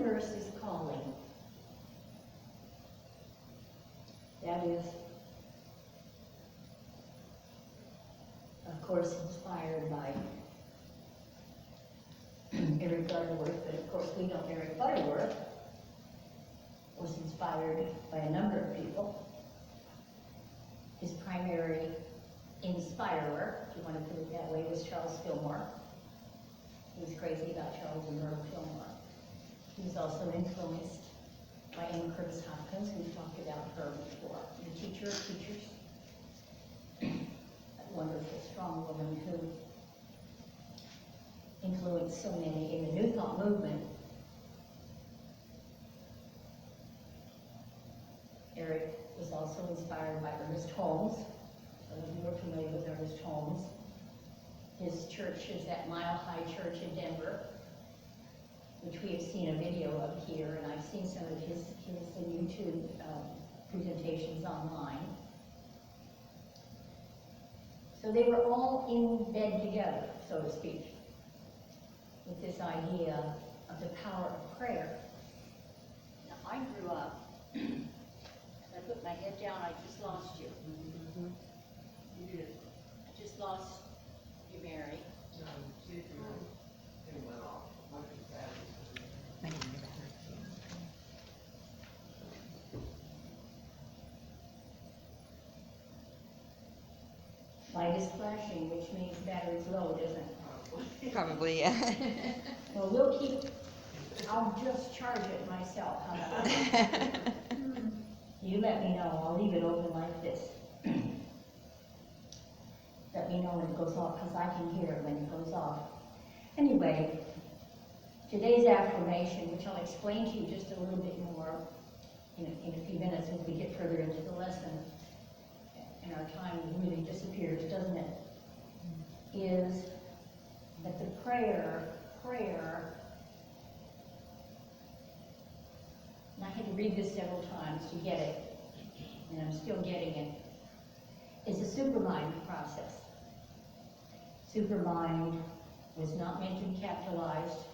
universe is calling. That is, of course, inspired by Eric Butterworth, but of course we know Eric Butterworth was inspired by a number of people. His primary inspirer, if you want to put it that way, was Charles Fillmore. He was crazy about Charles and Merle Fillmore. He was also influenced by Emma Curtis Hopkins. We've talked about her before. The teacher of teachers. A wonderful, strong woman who influenced so many in the New Thought movement. Eric was also inspired by Ernest Holmes. Some of you are familiar with Ernest Holmes. His church is that Mile High Church in Denver, which we have seen a video of here, and I've seen some of his YouTube presentations online. So they were all in bed together, so to speak, with this idea of the power of prayer. Now, I grew up, I put my head down, I just lost you. Mm-hmm. You did. I just lost you, Mary. No, see if it went off. What is that? Light is flashing, which means battery's low, doesn't it? Probably, yeah. Well, we'll keep, I'll just charge it myself, how about that? You let me know, I'll leave it open like this. Let me know when it goes off, because I can hear it when it goes off. Anyway, today's affirmation, which I'll explain to you just a little bit more in a few minutes as we get further into the lesson, and our time really disappears, doesn't it? Is that the prayer, and I had to read this several times to get it, and I'm still getting it, is a supermind process. Supermind was not meant to be capitalized.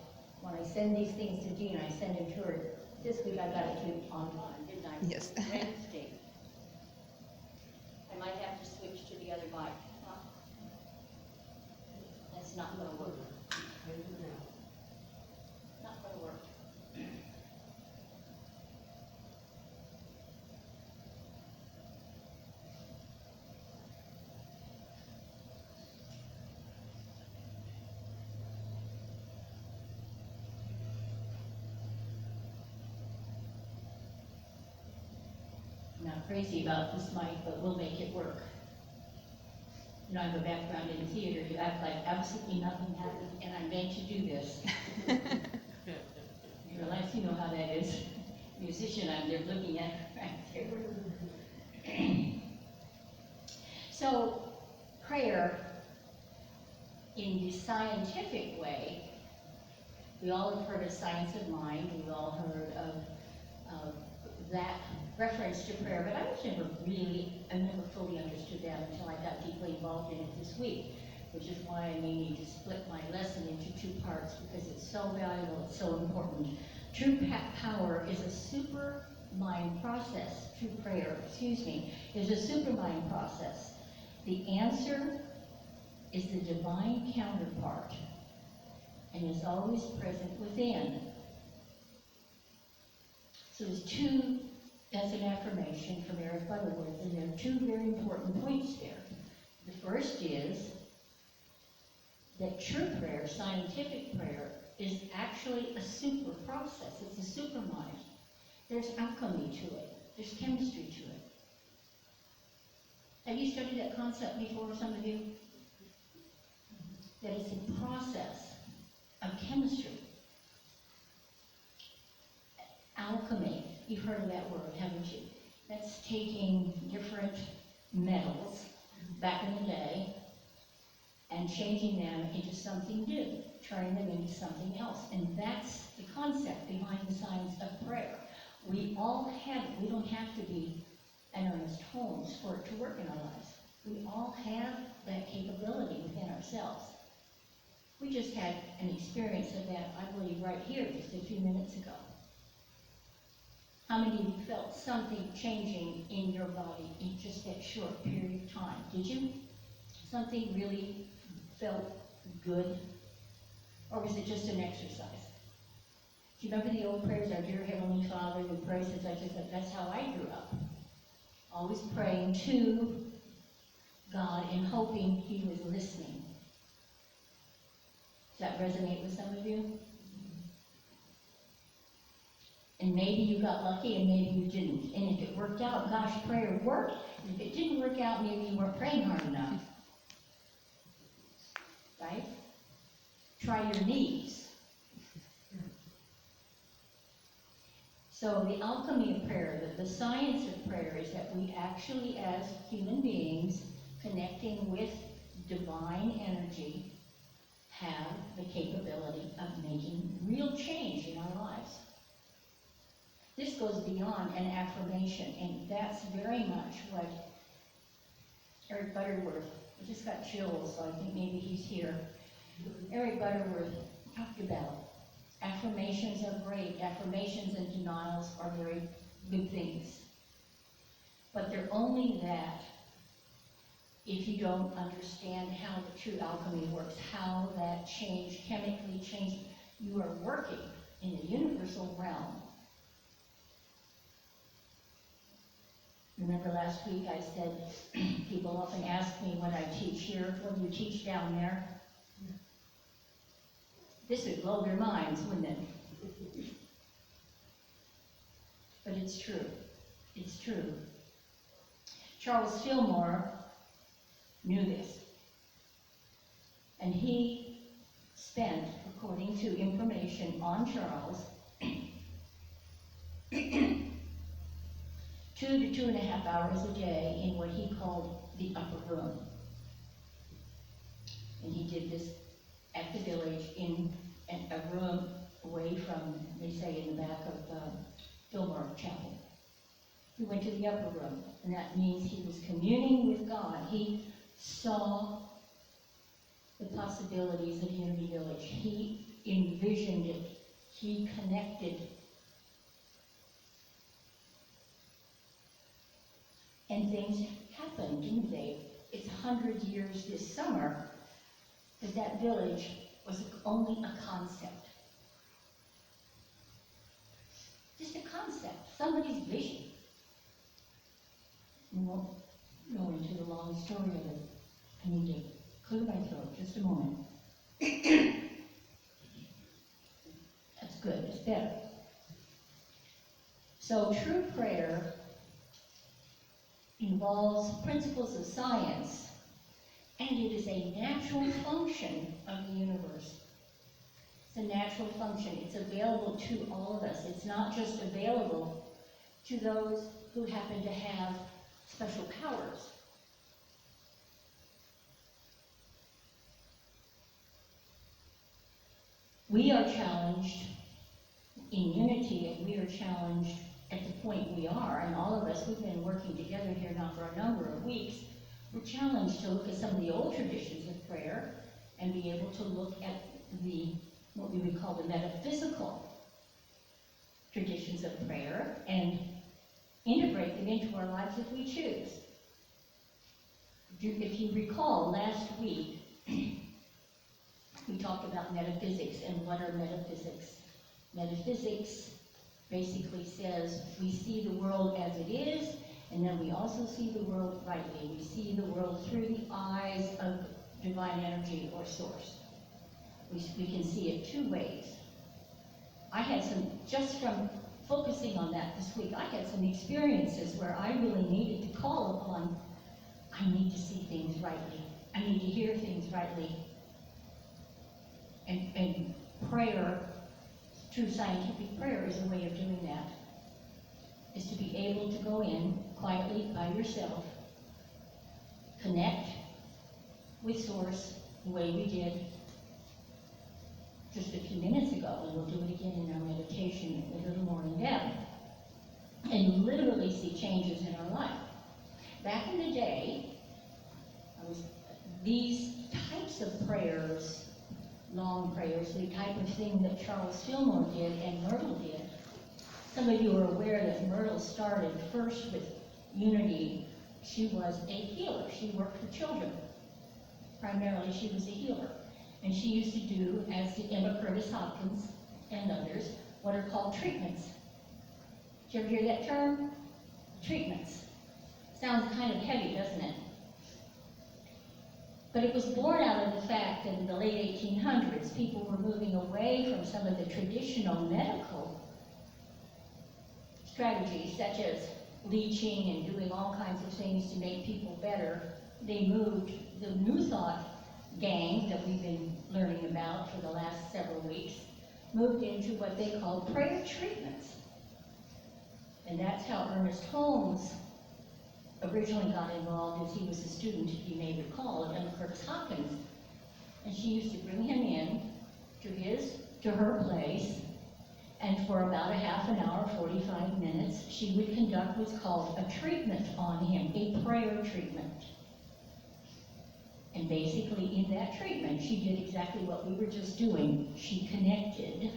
When I send these things to Gina, I send them to her. This week I got it to on time, didn't I? Yes. Wednesday. I might have to switch to the other mic. Huh? That's not going to work. Not going to work. I'm not crazy about this mic, but we'll make it work. You know, I have a background in theater. You act like absolutely nothing happened, and I meant to do this. You realize, you know how that is. Musician, I'm there looking at right there. So, prayer, in the scientific way, we all have heard of science of mind. We've all heard of that reference to prayer, but I never fully understood that until I got deeply involved in it this week, which is why I may need to split my lesson into two parts, because it's so valuable, it's so important. True power is a super mind process. True prayer, is a super mind process. The answer is the divine counterpart and is always present within. So that's an affirmation from Eric Butterworth, and there are two very important points there. The first is that true prayer, scientific prayer, is actually a super process. It's a super mind. There's alchemy to it. There's chemistry to it. Have you studied that concept before, some of you? That it's a process of chemistry. Alchemy, you've heard of that word, haven't you? That's taking different metals back in the day and changing them into something new, turning them into something else. And that's the concept behind the science of prayer. We all have it. We don't have to be an Ernest Holmes for it to work in our lives. We all have that capability within ourselves. We just had an experience of that, I believe, right here just a few minutes ago. How many of you felt something changing in your body in just that short period of time? Did you? Something really felt good? Or was it just an exercise? Do you remember the old prayers, our dear Heavenly Father, who prays as I just said? That's how I grew up. Always praying to God and hoping He was listening. Does that resonate with some of you? And maybe you got lucky and maybe you didn't. And if it worked out, gosh, prayer worked. And if it didn't work out, maybe you weren't praying hard enough. Right? Try your knees. So the alchemy of prayer, the science of prayer, is that we actually, as human beings, connecting with divine energy, have the capability of making real change in our lives. This goes beyond an affirmation, and that's very much what Eric Butterworth, I just got chills, so I think maybe he's here. Eric Butterworth talked about affirmations are great. Affirmations and denials are very good things. But they're only that if you don't understand how the true alchemy works, how that change, chemically change, you are working in the universal realm. Remember last week I said, people often ask me when I teach here, what do you teach down there? This would blow their minds, wouldn't it? But it's true. It's true. Charles Fillmore knew this. And he spent, according to information on Charles, 2 to 2.5 hours a day in what he called the upper room. And he did this at the village in a room away from, they say, in the back of Fillmore Chapel. He went to the upper room, and that means he was communing with God. He saw the possibilities of Unity Village. He envisioned it. He connected. And things happened, didn't they? It's 100 years this summer that village was only a concept. Just a concept, somebody's vision. We won't go into the long story of it. I need to clear my throat, just a moment. That's good, it's better. So true prayer involves principles of science, and it is a natural function of the universe. It's a natural function. It's available to all of us. It's not just available to those who happen to have special powers. We are challenged in unity, and we are challenged at the point we are, and all of us, we've been working together here now for a number of weeks. We're challenged to look at some of the old traditions of prayer and be able to look at what we would call the metaphysical traditions of prayer and integrate them into our lives if we choose. If you recall, last week, we talked about metaphysics and what are metaphysics. Metaphysics basically says we see the world as it is, and then we also see the world rightly. We see the world through the eyes of divine energy or source. We can see it two ways. I had some, just from focusing on that this week, I had some experiences where I really needed to call upon, I need to see things rightly. I need to hear things rightly. And prayer, true scientific prayer, is a way of doing that. Is to be able to go in quietly by yourself, connect with Source the way we did just a few minutes ago, and we'll do it again in our meditation a little more in depth, and literally see changes in our life. Back in the day, these types of prayers, long prayers, the type of thing that Charles Fillmore did and Myrtle did, Some of you are aware that Myrtle started first with Unity. She was a healer. She worked with children. Primarily, she was a healer. And she used to do, as did Emma Curtis Hopkins and others, what are called treatments. Did you ever hear that term? Treatments. Sounds kind of heavy, doesn't it? But it was born out of the fact that in the late 1800s, people were moving away from some of the traditional medical strategies, such as leeching and doing all kinds of things to make people better. They moved, the New Thought gang that we've been learning about for the last several weeks, moved into what they call prayer treatments. And that's how Ernest Holmes originally got involved, as he was a student, you may recall, of Emma Curtis Hopkins. And she used to bring him in to her place, and for about a half an hour, 45 minutes, she would conduct what's called a treatment on him, a prayer treatment. And basically in that treatment, she did exactly what we were just doing. She connected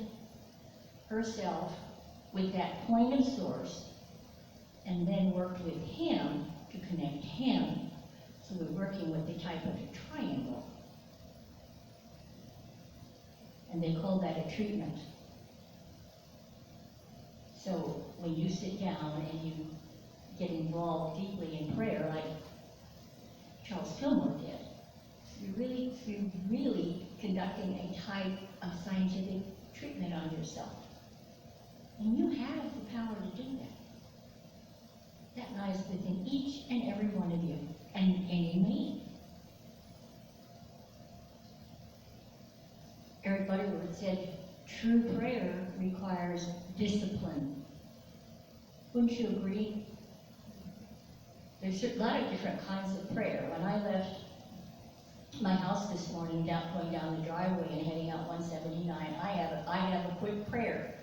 herself with that point of source, and then worked with him to connect him. So we're working with the type of a triangle. And they call that a treatment. So when you sit down and you get involved deeply in prayer, like Charles Fillmore did, you're really conducting a type of scientific treatment on yourself. And you have the power to do that. That lies within each and every one of you, and in me. Eric Butterworth said, true prayer requires discipline. Wouldn't you agree? There's a lot of different kinds of prayer. When I left my house this morning, going down the driveway and heading out 179, I have a quick prayer.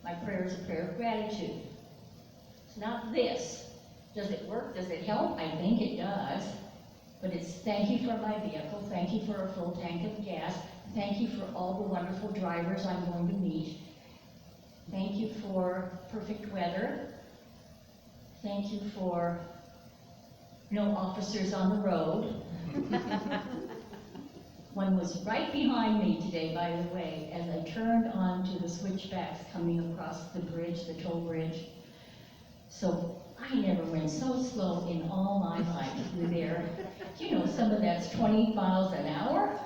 My prayer is a prayer of gratitude. It's not this. Does it work? Does it help? I think it does. But it's thank you for my vehicle, thank you for a full tank of gas, thank you for all the wonderful drivers I'm going to meet, thank you for perfect weather, thank you for no officers on the road. One was right behind me today, by the way, as I turned onto the switchbacks coming across the bridge, the toll bridge. So I never went so slow in all my life through there. You know, some of that's 20 miles an hour.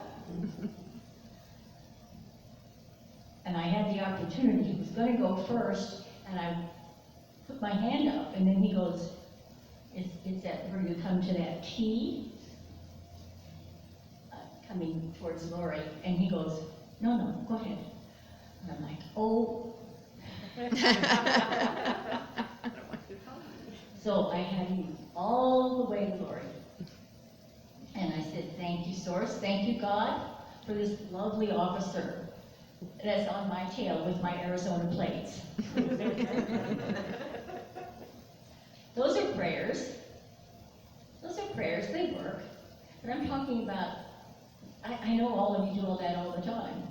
And I had the opportunity. He was going to go first, and I put my hand up, and then he goes, it's that where you come to that T, coming towards Lori, and he goes, no, go ahead. And I'm like, oh. So I had him all the way to Lori. And I said, thank you, Source. Thank you, God, for this lovely officer that's on my tail with my Arizona plates. Those are prayers. Those are prayers. They work. But I'm talking about, I know all of you do all that all the time.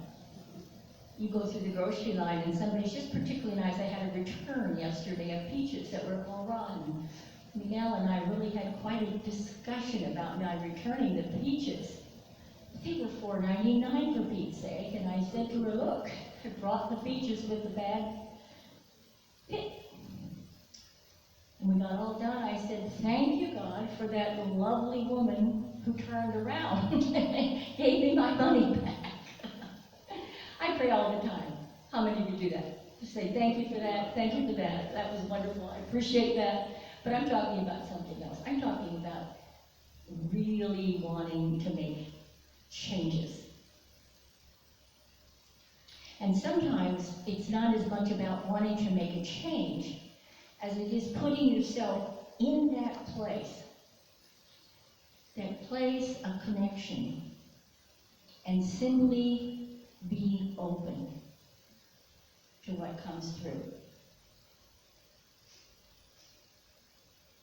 You go through the grocery line and somebody's just particularly nice. I had a return yesterday of peaches that were all rotten. Miguel and I really had quite a discussion about my returning the peaches. They were $4.99 for Pete's sake, and I said to her, look, I brought the peaches with the bad pit. And we got all done. I said, thank you, God, for that lovely woman who turned around and gave me my money back. I pray all the time. How many of you do that? Just say, thank you for that, thank you for that. That was wonderful. I appreciate that. But I'm talking about something else. I'm talking about really wanting to make changes. And sometimes it's not as much about wanting to make a change as it is putting yourself in that place of connection, and simply be open to what comes through.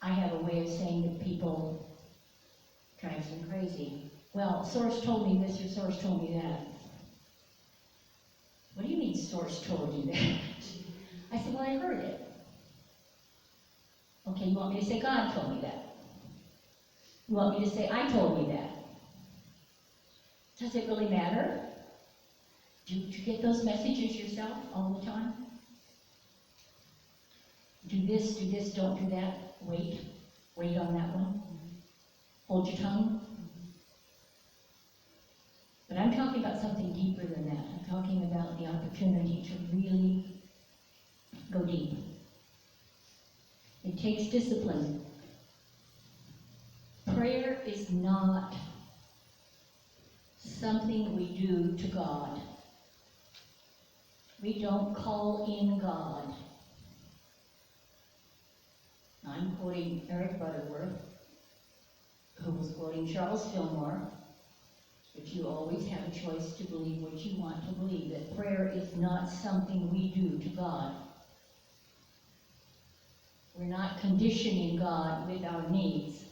I have a way of saying that people drives them crazy. Well, Source told me this or Source told me that. What do you mean Source told you that? I said, before I heard it. Okay, you want me to say God told me that? You want me to say I told you that? Does it really matter? Do you get those messages yourself all the time? Do this, don't do that. Wait on that one. Hold your tongue. But I'm talking about something deeper than that. I'm talking about the opportunity to really go deep. It takes discipline. Prayer is not something we do to God. We don't call in God. I'm quoting Eric Butterworth, who was quoting Charles Fillmore, but you always have a choice to believe what you want to believe, that prayer is not something we do to God. We're not conditioning God with our needs.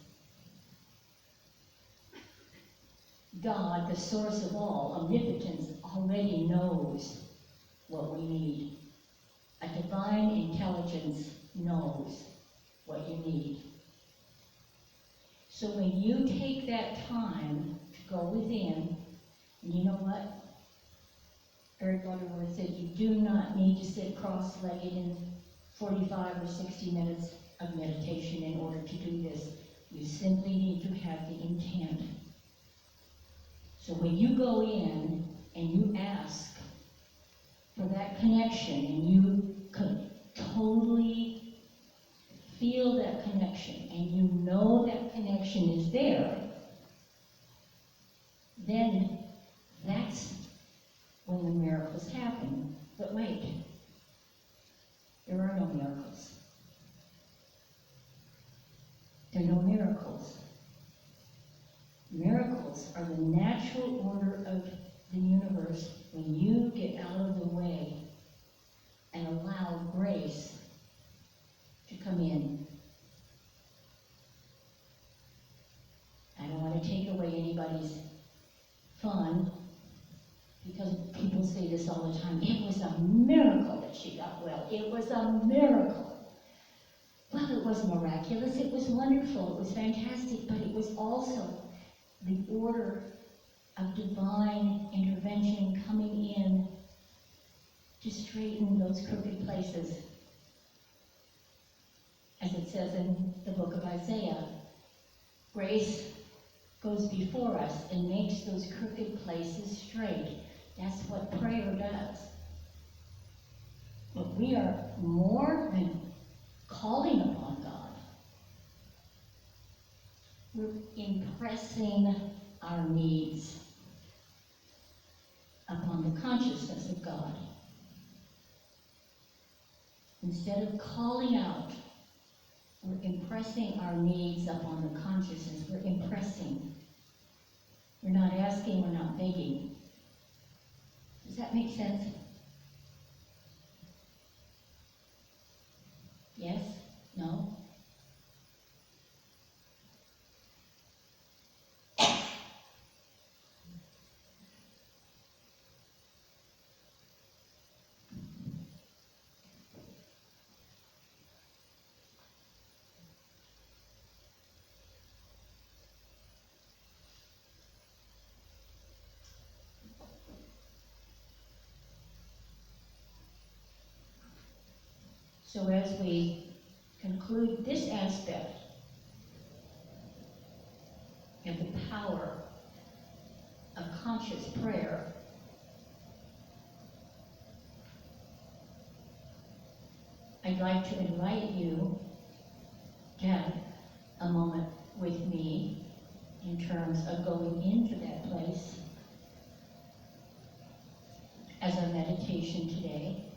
God, the source of all, omnipotence, already knows what we need. A divine intelligence knows what you need. So when you take that time to go within, and you know what? Eric Butterworth said you do not need to sit cross-legged in 45 or 60 minutes of meditation in order to do this. You simply need to have the intent. So when you go in and you ask for that connection and you could totally feel that connection and you know that connection is there, then that's when the miracles happen. But wait, there are no miracles. There are no miracles. Miracles are the natural order of the universe when you get out of the way and allow grace to come in. I don't want to take away anybody's fun, because people say this all the time. It was a miracle that she got well. It was a miracle. Well, it was miraculous. It was wonderful. It was fantastic. But it was also the order of divine intervention coming in to straighten those crooked places. As it says in the book of Isaiah, grace goes before us and makes those crooked places straight. That's what prayer does. But we are more than calling upon God. We're impressing our needs upon the consciousness of God. Instead of calling out, we're impressing our needs upon the consciousness. We're impressing. We're not asking, we're not begging. Does that make sense? Yes? No? So as we conclude this aspect of the power of conscious prayer, I'd like to invite you to have a moment with me in terms of going into that place as our meditation today.